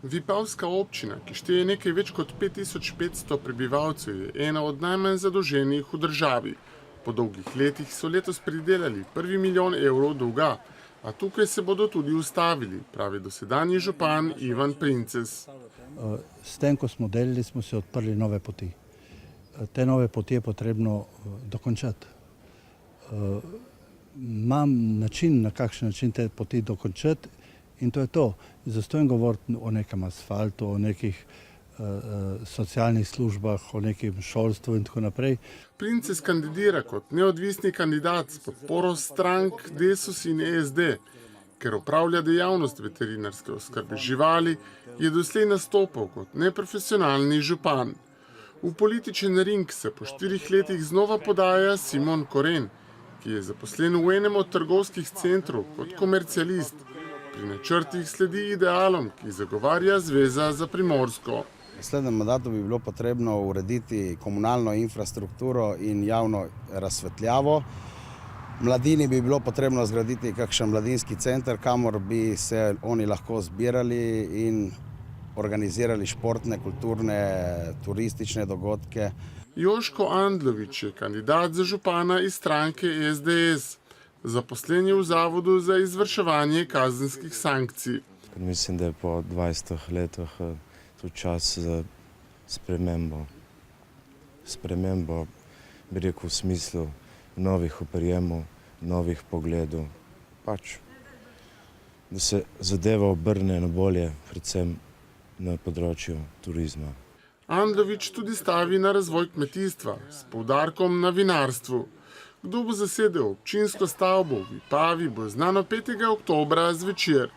Vipavska občina, ki šteje nekaj več kot 5500 prebivalcev, je ena od najmanj zadolženih v državi. Po dolgih letih so letos pridelali 1 milijon evrov dolga, a tukaj se bodo tudi ustavili, pravi dosedanji župan Ivan Princes. S tem, ko smo delili, smo se odprli nove poti. Te nove poti je potrebno dokončati. Imam način, na kakšen način te poti dokončati, in to je to. Zastojim govoriti o nekem asfaltu, o nekih socialnih službah, o nekem šolstvu in tako naprej. Princes kandidira kot neodvisni kandidat s podporo strank Desus in SD. Ker opravlja dejavnost veterinarske oskrbe živali, je doslej nastopal kot neprofesionalni župan. V političen ring se po 4 letih znova podaja Simon Koren, ki je zaposlen v enem od trgovskih centrov kot komercialist. Pri načrtih sledi idealom, ki zagovarja Zveza za Primorsko. V naslednjem mandatu bi bilo potrebno urediti komunalno infrastrukturo in javno razsvetljavo. Mladini bi bilo potrebno zgraditi kakšen mladinski center, kamor bi se oni lahko zbirali in organizirali športne, kulturne, turistične dogodke. Joško Andlovič je kandidat za župana iz stranke SDS. Zaposlen je v Zavodu za izvrševanje kazenskih sankcij. Mislim, da je po 20 letih tu čas za spremembo. Spremembo, bi rekel, v smislu novih oprijemov, novih pogledov. Pač, da se zadeva obrne na bolje, predvsem na področju turizma. Andlovič tudi stavi na razvoj kmetijstva s poudarkom na vinarstvu. Kdo bo zasedel občinsko stavbo v Vipavi, bo znano 5. oktobra zvečer.